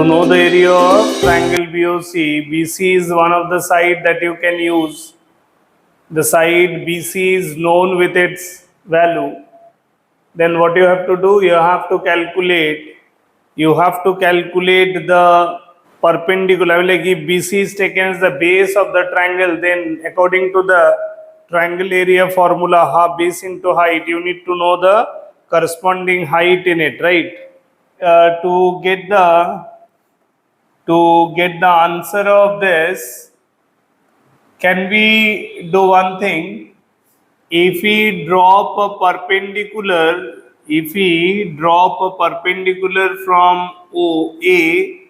To know the area of triangle BOC, BC is one of the side that you can use. The side BC is known with its value. Then what you have to do? You have to calculate the perpendicular. I mean, like if BC is taken as the base of the triangle, then according to the triangle area formula, half base into height, you need to know the corresponding height in it, right? To get the answer of this, can we do one thing? If we drop a perpendicular from OA,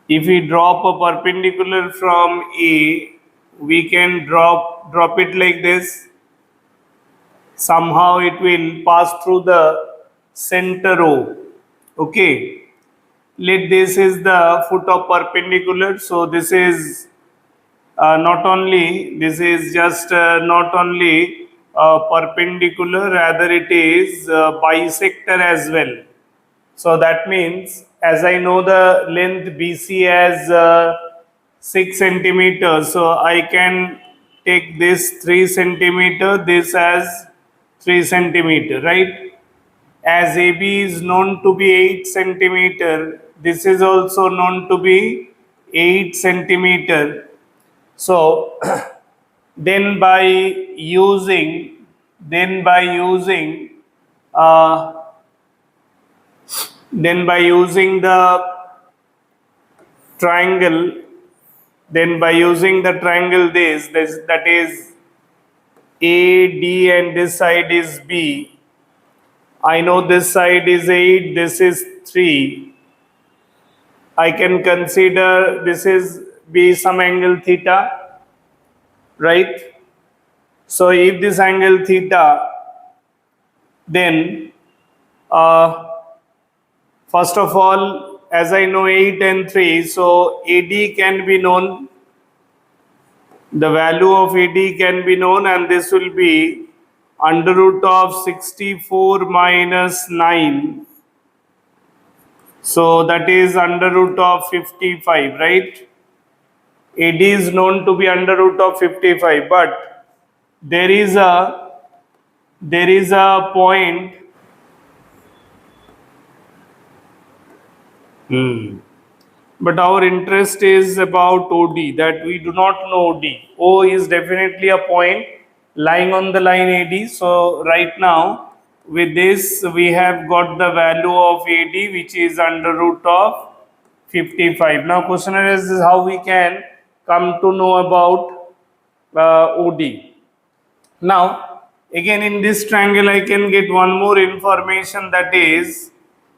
if we drop a perpendicular from A, we can drop it like this. Somehow it will pass through the center O. Okay. Let this is the foot of perpendicular. So this is not only perpendicular, rather it is bisector as well. So that means, as I know the length BC as 6 centimeters, so I can take this 3 centimeter, this as 3 centimeter, right? As AB is known to be 8 centimeter, this is also known to be 8 centimeter. So then by using the triangle, this that is AD and this side is B. I know this side is 8, this is 3. I can consider this is be some angle theta, right? So if this angle theta, then first of all, as I know 8 and 3, so AD can be known, the value of AD can be known, and this will be under root of 64 minus 9. So that is under root of 55, right? AD is known to be under root of 55, but there is a point. But our interest is about OD, that we do not know OD. O is definitely a point lying on the line AD. So right now, with this, we have got the value of AD, which is under root of 55. Now, question is how we can come to know about OD. Now, again in this triangle, I can get one more information, that is,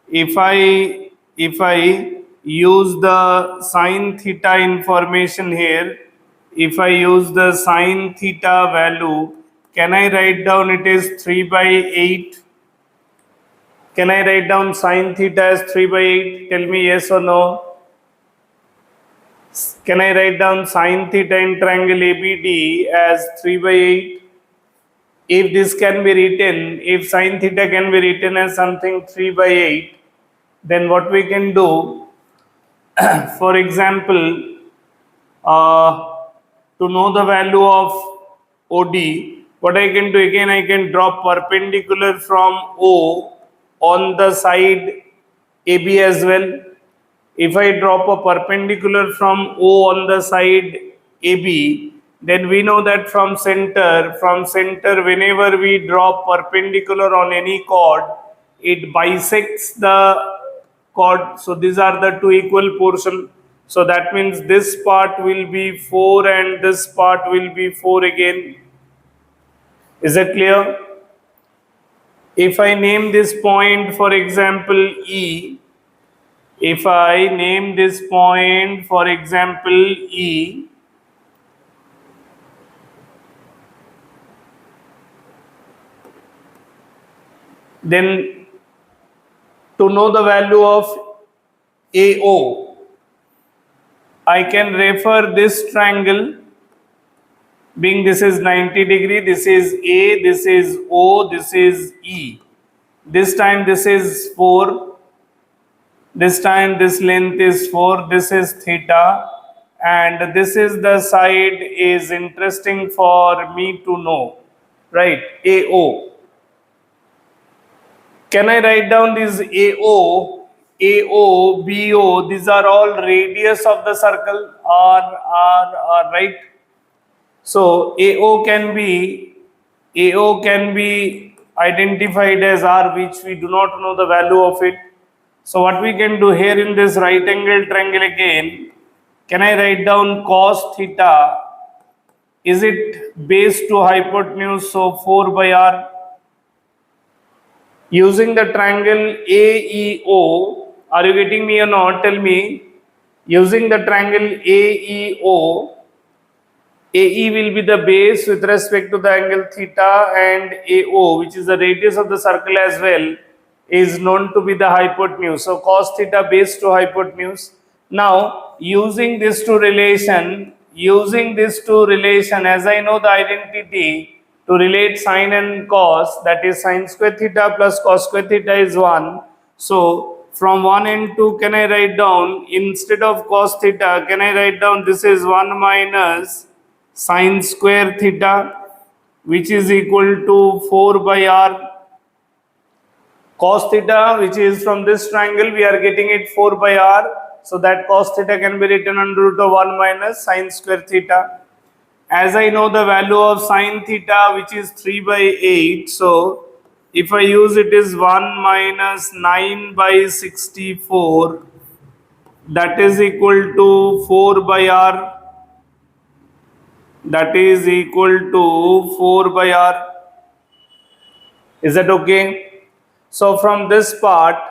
if I use the sine theta information here, if I use the sine theta value, can I write down it is 3 by 8? Can I write down sine theta as 3 by 8? Tell me yes or no. Can I write down sine theta in triangle ABD as 3 by 8? If this can be written, if sine theta can be written as something 3 by 8, then what we can do, for example, to know the value of OD, what I can do, again I can drop perpendicular from O on the side AB as well. If I drop a perpendicular from O on the side AB, then we know that from center, whenever we drop perpendicular on any chord, it bisects the chord. So these are the two equal portions. So that means this part will be 4 and this part will be 4 again. Is it clear? If I name this point, for example, E, if I name this point, for example, E, then to know the value of AO, I can refer this triangle, being this is 90 degree, this is A, this is O, this is E. This time this is 4. This time this length is 4, this is theta, and this is the side is interesting for me to know, right? AO. Can I write down this AO, AO, BO? These are all radius of the circle, R, right? So AO can be identified as R, which we do not know the value of it. So what we can do here in this right angle triangle again, can I write down cos theta? Is it base to hypotenuse? So 4 by R. Using the triangle AEO, are you getting me or not? Tell me. Using the triangle AEO, AE will be the base with respect to the angle theta, and AO, which is the radius of the circle as well, is known to be the hypotenuse. So cos theta base to hypotenuse. Now, using this to relation, as I know the identity to relate sine and cos, that is sine square theta plus cos square theta is 1. So from 1 and 2, can I write down, instead of cos theta, can I write down this is 1 minus sine square theta, which is equal to 4 by R. Cos theta, which is from this triangle, we are getting it 4 by R. So that cos theta can be written under root of 1 minus sine square theta. As I know the value of sine theta, which is 3 by 8, so if I use it is 1 minus 9 by 64, that is equal to 4 by R. That is equal to 4 by R. Is that okay? So from this part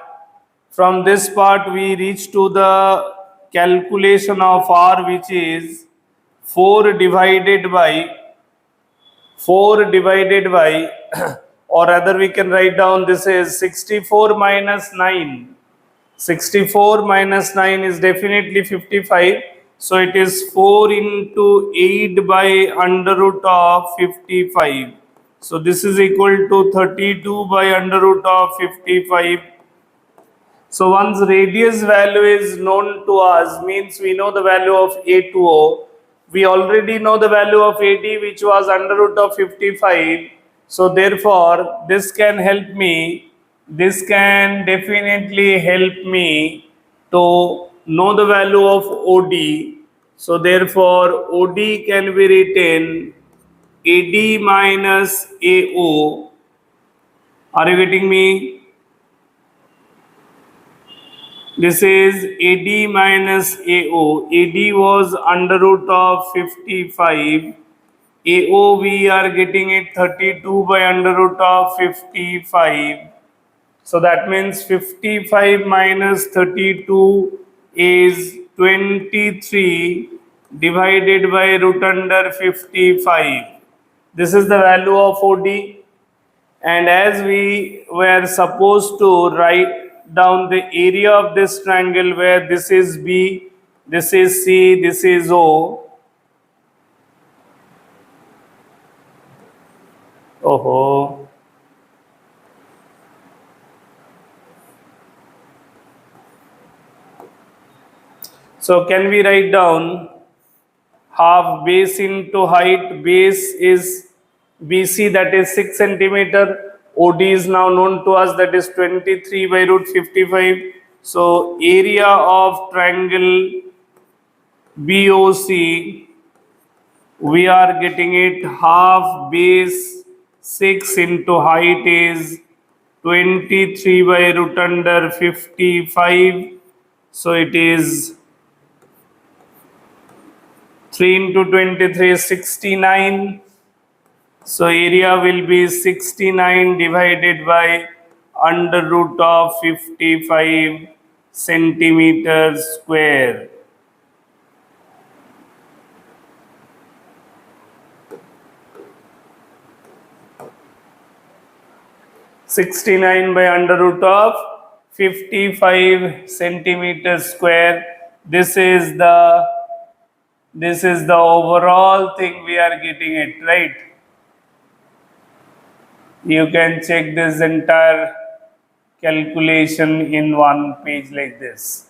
we reach to the calculation of R, which is 4 divided by or rather we can write down this is 64 minus 9. 64 minus 9 is definitely 55. So it is 4 into 8 by under root of 55. So this is equal to 32 by under root of 55. So once radius value is known to us, means we know the value of A2O. We already know the value of AD, which was under root of 55. So therefore, this can definitely help me to know the value of OD. So therefore, OD can be written AD minus AO. Are you getting me? This is AD minus AO. AD was under root of 55. AO we are getting it 32 by under root of 55. So that means 55 minus 32 is 23 divided by root under 55. This is the value of OD. And as we were supposed to write down the area of this triangle, where this is B, this is C, this is O. Oh. So can we write down half base into height? Base is BC, that is 6 centimeter. OD is now known to us, that is 23 by root 55. So area of triangle BOC, we are getting it half base 6 into height is 23 by root under 55. So it is 3 into 23 is 69. So area will be 69 divided by under root of 55 centimeters square. (69 by under root of 55 centimeters square). This is the overall thing we are getting it, right? You can check this entire calculation in one page like this.